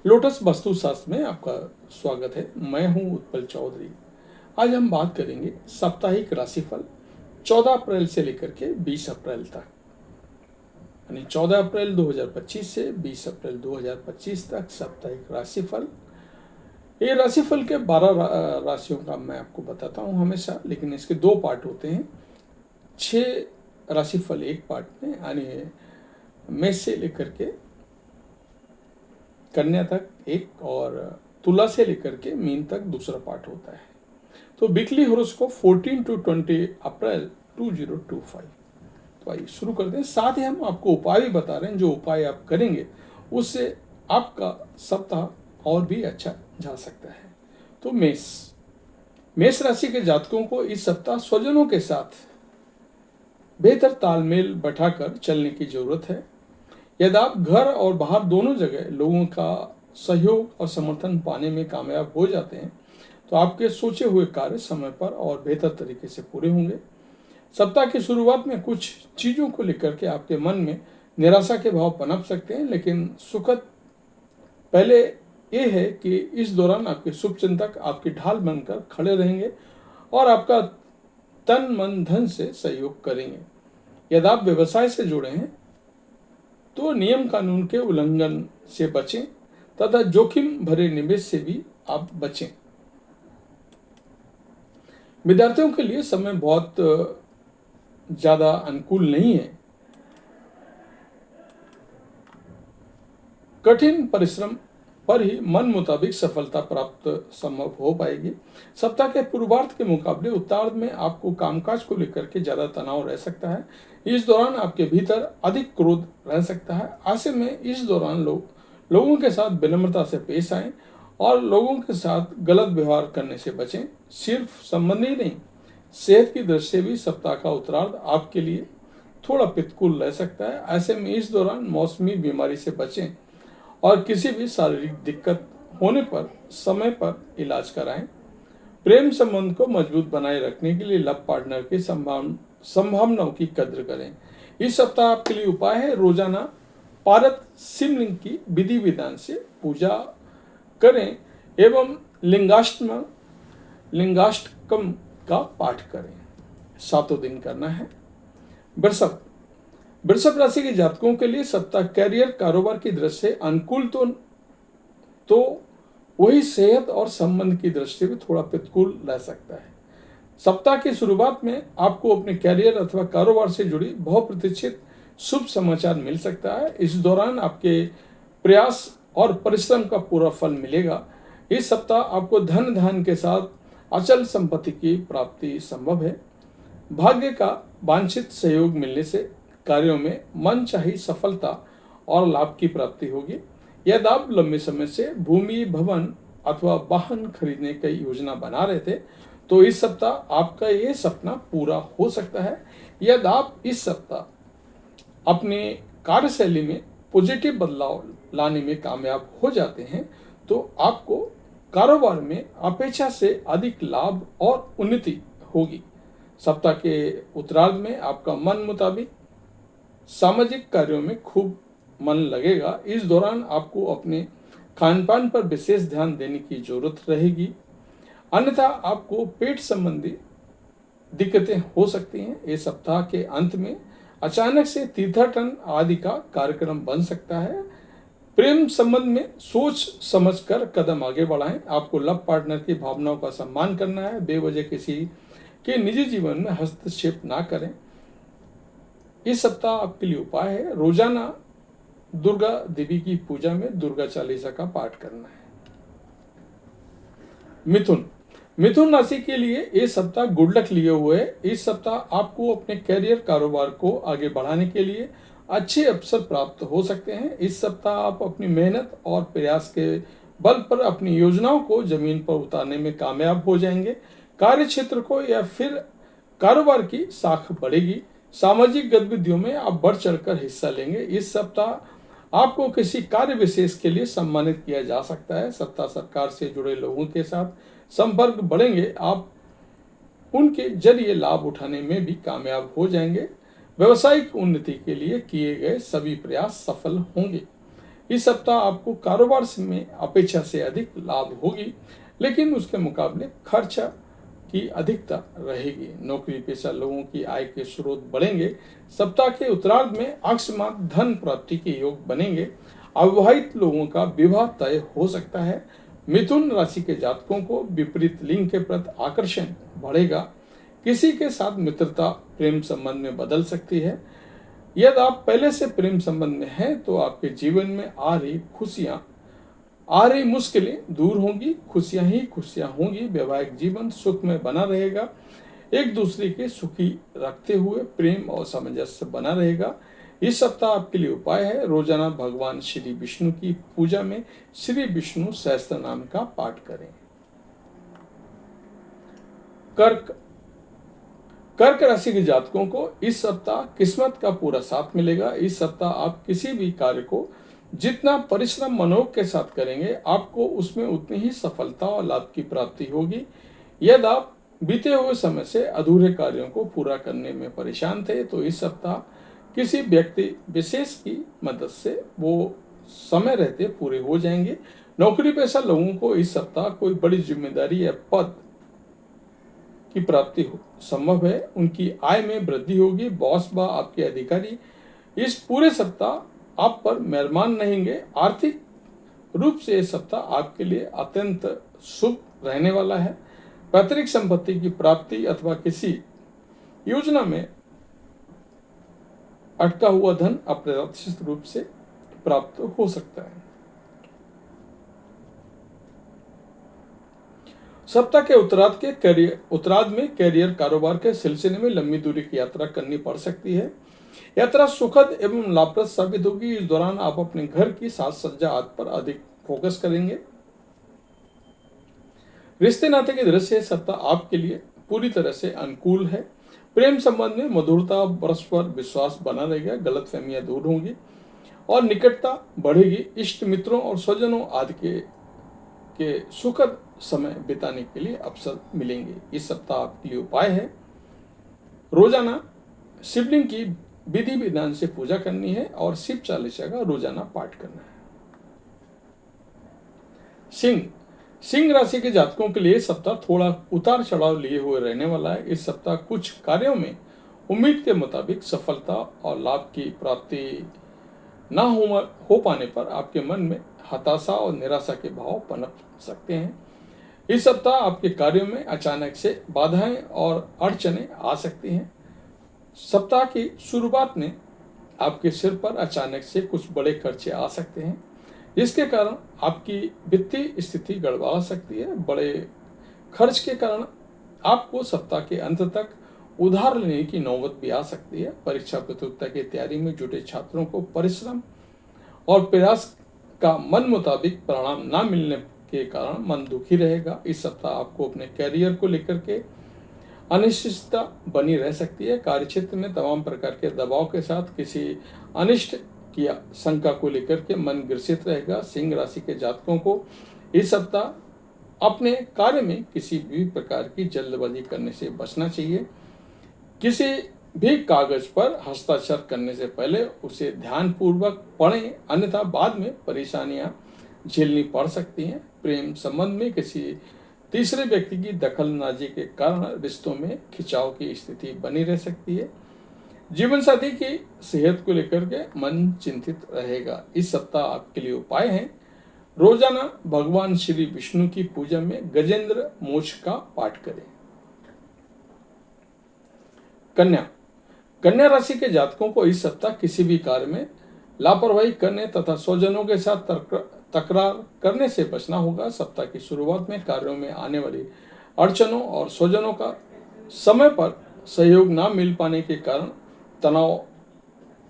Lotus वास्तुशास्त्र में आपका स्वागत है। मैं हूं उत्पल चौधरी। आज हम बात करेंगे साप्ताहिक राशिफल 14 अप्रैल से लेकर के 20 अप्रैल तक, यानी 14 अप्रैल 2025 से 20 अप्रैल 2025 तक साप्ताहिक राशिफल। ये राशिफल के 12 राशियों का मैं आपको बताता हूं हमेशा, लेकिन इसके दो पार्ट होते हैं। 6 राशिफल एक पार्ट में, यानी मेष से लेकर के कन्या तक एक, और तुला से लेकर के मीन तक दूसरा पार्ट होता है। तो वीकली हॉरोस्कोप 14 to 20 अप्रैल 2025। तो आइए शुरू करते हैं। साथ ही हम आपको उपाय भी बता रहे हैं, जो उपाय आप करेंगे उससे आपका सप्ताह और भी अच्छा जा सकता है। तो मेष राशि के जातकों को इस सप्ताह स्वजनों के साथ बेहतर तालमेल बैठाकर चलने की जरूरत है। यदि आप घर और बाहर दोनों जगह लोगों का सहयोग और समर्थन पाने में कामयाब हो जाते हैं, तो आपके सोचे हुए कार्य समय पर और बेहतर तरीके से पूरे होंगे। सप्ताह की शुरुआत में कुछ चीज़ों को लेकर के आपके मन में निराशा के भाव पनप सकते हैं, लेकिन सुखद पहले ये है कि इस दौरान आपके शुभचिंतक आपकी ढाल बनकर खड़े रहेंगे और आपका तन मन धन से सहयोग करेंगे। यदि आप व्यवसाय से जुड़े हैं तो नियम कानून के उल्लंघन से बचें तथा जोखिम भरे निवेश से भी आप बचें। विद्यार्थियों के लिए समय बहुत ज्यादा अनुकूल नहीं है। कठिन परिश्रम पर ही मन मुताबिक सफलता प्राप्त संभव हो पाएगी। सप्ताह के पूर्वार्ध के मुकाबले उत्तरार्ध में आपको कामकाज को लेकर के ज्यादा तनाव रह सकता है। इस दौरान आपके भीतर अधिक क्रोध रह सकता है। ऐसे में इस दौरान लोगों के साथ विनम्रता से पेश आएं और लोगों के साथ गलत व्यवहार करने से बचें। सिर्फ संबंध ही नहीं, सेहत की दृष्टि से भी सप्ताह का उत्तरार्ध आपके लिए थोड़ा प्रतिकूल रह सकता है। ऐसे में इस दौरान मौसमी बीमारी से बचें और किसी भी शारीरिक दिक्कत होने पर समय पर इलाज कराएं। प्रेम संबंध को मजबूत बनाए रखने के लिए लव पार्टनर की संभावनाओं की कद्र करें। इस सप्ताह आपके लिए उपाय है, रोजाना पारत शिवलिंग की विधि विधान से पूजा करें एवं लिंगाष्टकम का पाठ करें। 7 दिन करना है। वृषभ राशि के जातकों के लिए सप्ताह कैरियर कारोबार की दृष्टि से अनुकूल तो वही सेहत और संबंध की दृष्टि से भी थोड़ा प्रतिकूल रह सकता है। सप्ताह की शुरुआत में आपको अपने कैरियर अथवा कारोबार से जुड़ी बहुप्रतीक्षित शुभ समाचार मिल सकता है। इस दौरान आपके प्रयास और परिश्रम का पूरा फल मिलेगा। इस सप्ताह आपको धन धान्य के साथ अचल संपत्ति की प्राप्ति संभव है। भाग्य का वांछित सहयोग मिलने से कार्यों में मनचाही सफलता और लाभ की प्राप्ति होगी। यदि आप लंबे समय से भूमि, भवन अथवा वाहन खरीदने की योजना बना रहे थे, तो इस सप्ताह आपका ये सपना पूरा हो सकता है। यदि आप इस सप्ताह अपने कार्यशैली में पॉजिटिव बदलाव लाने में कामयाब हो जाते हैं, तो आपको कारोबार में अपेक्षा से अधिक लाभ और उन्नति होगी। सप्ताह के उत्तरार्ध में आपका मन मुताबिक सामाजिक कार्यों में खूब मन लगेगा। इस दौरान आपको अपने खान पान पर विशेष ध्यान देने की जरूरत रहेगी, अन्यथा आपको पेट संबंधी दिक्कतें हो सकती हैं। इस सप्ताह के अंत में अचानक से तीर्थाटन आदि का कार्यक्रम बन सकता है। प्रेम संबंध में सोच समझकर कदम आगे बढ़ाएं। आपको लव पार्टनर की भावनाओं का सम्मान करना है। बेवजह किसी के निजी जीवन में हस्तक्षेप ना करें। इस सप्ताह आपके लिए उपाय है, रोजाना दुर्गा देवी की पूजा में दुर्गा चालीसा का पाठ करना है। मिथुन राशि के लिए ये सप्ताह गुड लक लिए हुए है। इस सप्ताह आपको अपने कैरियर कारोबार को आगे बढ़ाने के लिए अच्छे अवसर प्राप्त हो सकते हैं। इस सप्ताह आप अपनी मेहनत और प्रयास के बल पर अपनी योजनाओं को जमीन पर उतारने में कामयाब हो जाएंगे। कार्य क्षेत्र को या फिर कारोबार की साख बढ़ेगी। सामाजिक गतिविधियों में आप बढ़ चढ़कर हिस्सा लेंगे। इस सप्ताह आपको किसी कार्य विशेष के लिए सम्मानित किया जा सकता है। सत्ता सरकार से जुड़े लोगों के साथ संपर्क बढ़ेंगे। आप उनके जरिए लाभ उठाने में भी कामयाब हो जाएंगे। व्यवसायिक उन्नति के लिए किए गए सभी प्रयास सफल होंगे। इस सप्ताह आपको कारोबार में अपेक्षा से अधिक लाभ होगी, लेकिन उसके मुकाबले खर्चा की अधिकता रहेगी। नौकरी पेशा लोगों की आय के स्रोत बढ़ेंगे। सप्ताह के उत्तरार्ध में अकस्मात धन प्राप्ति के योग बनेंगे। अविवाहित लोगों का विवाह तय हो सकता है। मिथुन राशि के जातकों को विपरीत लिंग के प्रति आकर्षण बढ़ेगा। किसी के साथ मित्रता प्रेम संबंध में बदल सकती है। यदि आप पहले से प्रेम संबंध में हैं तो आपके जीवन में आ रही मुश्किलें दूर होंगी, खुशियां ही खुशियां होंगी। वैवाहिक जीवन सुख में बना रहेगा। एक दूसरे के सुखी रखते हुए प्रेम और सामंजस्य बना रहेगा। इस सप्ताह आपके लिए उपाय है, रोजाना भगवान श्री विष्णु की पूजा में श्री विष्णु सहस्त्र नाम का पाठ करें। कर्क कर्क राशि के जातकों को इस सप्ताह किस्मत का पूरा साथ मिलेगा। इस सप्ताह आप किसी भी कार्य को जितना परिश्रम मनोयोग के साथ करेंगे, आपको उसमें उतनी ही सफलता और लाभ की प्राप्ति होगी। यदि आप बीते हुए समय से अधूरे कार्यों को पूरा करने में परेशान थे तो इस सप्ताह किसी व्यक्ति विशेष की मदद से वो समय रहते पूरे हो जाएंगे। नौकरी पेशा लोगों को इस सप्ताह कोई बड़ी जिम्मेदारी या पद की प्राप्ति संभव है। उनकी आय में वृद्धि होगी। बॉस व आपके अधिकारी इस पूरे सप्ताह आप पर मेहरबान रहेंगे। आर्थिक रूप से यह सप्ताह आपके लिए अत्यंत शुभ रहने वाला है। पैतृक संपत्ति की प्राप्ति अथवा किसी योजना में अटका हुआ धन अप्रत्याशित रूप से प्राप्त हो सकता है। सप्ताह के उत्तरार्ध में कैरियर कारोबार के सिलसिले में लंबी दूरी की यात्रा करनी पड़ सकती है। यात्रा सुखद एवं लाभप्रद साबित होगी। इस दौरान आप अपने घर की साज सज्जा आदि पर अधिक फोकस करेंगे। रिश्ते नाते की दृष्टि से सप्ताह आपके लिए पूरी तरह से अनुकूल है। प्रेम संबंध में मधुरता, परस्पर विश्वास बना रहेगा। गलतफहमियां दूर होंगी और निकटता बढ़ेगी। इष्ट मित्रों और स्वजनों आदि के सुखद समय बिताने के लिए अवसर मिलेंगे। इस सप्ताह आपके लिए उपाय है, रोजाना शिवलिंग की विधि विधान से पूजा करनी है और शिव चालीसा का रोजाना पाठ करना है। सिंह राशि के जातकों के लिए सप्ताह थोड़ा उतार चढ़ाव लिए हुए रहने वाला है। इस सप्ताह कुछ कार्यों में उम्मीद के मुताबिक सफलता और लाभ की प्राप्ति न हो पाने पर आपके मन में हताशा और निराशा के भाव पनप सकते हैं। इस सप्ताह आपके कार्यों में अचानक से बाधाएं और अड़चनें आ सकती हैं। सप्ताह की शुरुआत में आपके सिर पर अचानक से कुछ बड़े खर्चे आ सकते हैं, जिसके कारण आपकी वित्तीय स्थिति गड़बड़ा सकती है। बड़े खर्च के कारण आपको सप्ताह के अंत तक उधार लेने की नौबत भी आ सकती है। परीक्षा प्रतियोगिता की तैयारी में जुटे छात्रों को परिश्रम और प्रयास का मन मुताबिक परिणाम न मिलने के कारण मन दुखी रहेगा। इस सप्ताह आपको अपने कैरियर को लेकर के अनिश्चितता बनी रह सकती है। कार्यक्षेत्र में तमाम प्रकार के दबाव के साथ किसी अनिष्ट की शंका को लेकर के मन ग्रसित रहेगा। सिंह राशि के जातकों को इस सप्ताह अपने कार्य में किसी भी प्रकार की जल्दबाजी करने से बचना चाहिए। किसी भी कागज पर हस्ताक्षर करने से पहले उसे ध्यानपूर्वक पढ़ें, अन्यथा बाद में परेशानियां झेलनी पड़ सकती हैं। प्रेम संबंध में किसी तीसरे व्यक्ति की दखलंदाजी के कारण रिश्तों में खिंचाव की स्थिति बनी रह सकती है। जीवन साथी की सेहत को लेकर के मन चिंतित रहेगा। इस सप्ताह आपके लिए उपाय है, रोजाना भगवान श्री विष्णु की पूजा में गजेंद्र मोक्ष का पाठ करें। कन्या राशि के जातकों को इस सप्ताह किसी भी कार्य में लापरवाही करने तथा स्वजनों के साथ तकरार करने से बचना होगा। सप्ताह की शुरुआत में कार्यों में आने वाली अड़चनों और स्वजनों का समय पर सहयोग न मिल पाने के कारण तनाव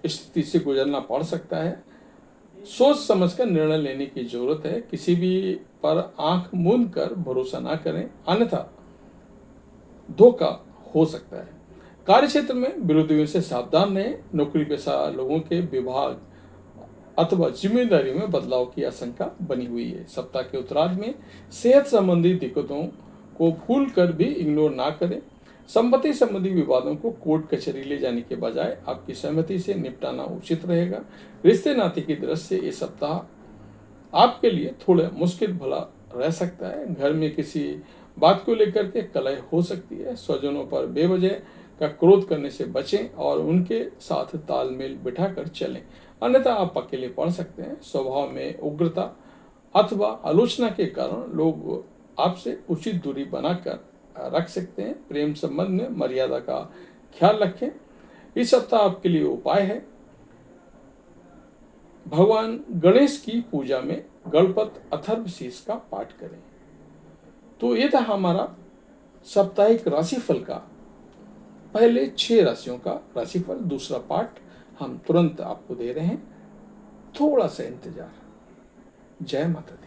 स्थिति से गुजरना पड़ सकता है। सोच समझकर निर्णय लेने की जरूरत है। किसी भी पर आंख मूंद कर भरोसा न करें, अन्यथा धोखा हो सकता है। कार्यक्षेत्र में विरोधियों से सावधान रहें। नौकरी पेशा लोगों के विभाग अथवा जिम्मेदारी में बदलाव की आशंका बनी हुई है। सप्ताह के उत्तरार्ध में सेहत संबंधी दिक्कतों को भूल कर भी इग्नोर ना करें। संपत्ति संबंधी विवादों को कोर्ट कचहरी ले जाने के बजाय आपकी सहमति से निपटाना उचित रहेगा। रिश्ते नाते की दृष्टि से ये सप्ताह आपके लिए थोड़ा मुश्किल भला रह सकता है। घर में किसी बात को लेकर के कलह हो सकती है। स्वजनों पर बेवजह का क्रोध करने से बचें और उनके साथ तालमेल बिठाकर चलें, अन्यथा आप अकेले पड़ सकते हैं। स्वभाव में उग्रता अथवा आलोचना के कारण लोग आपसे उचित दूरी बनाकर रख सकते हैं। प्रेम संबंध में मर्यादा का ख्याल रखें। इस सप्ताह आपके लिए उपाय है, भगवान गणेश की पूजा में गणपत अथर्वशीष का पाठ करें। तो ये था हमारा साप्ताहिक राशिफल का पहले 6 राशियों का राशिफल। दूसरा पाठ हम तुरंत आपको दे रहे हैं, थोड़ा सा इंतजार। जय माता दी।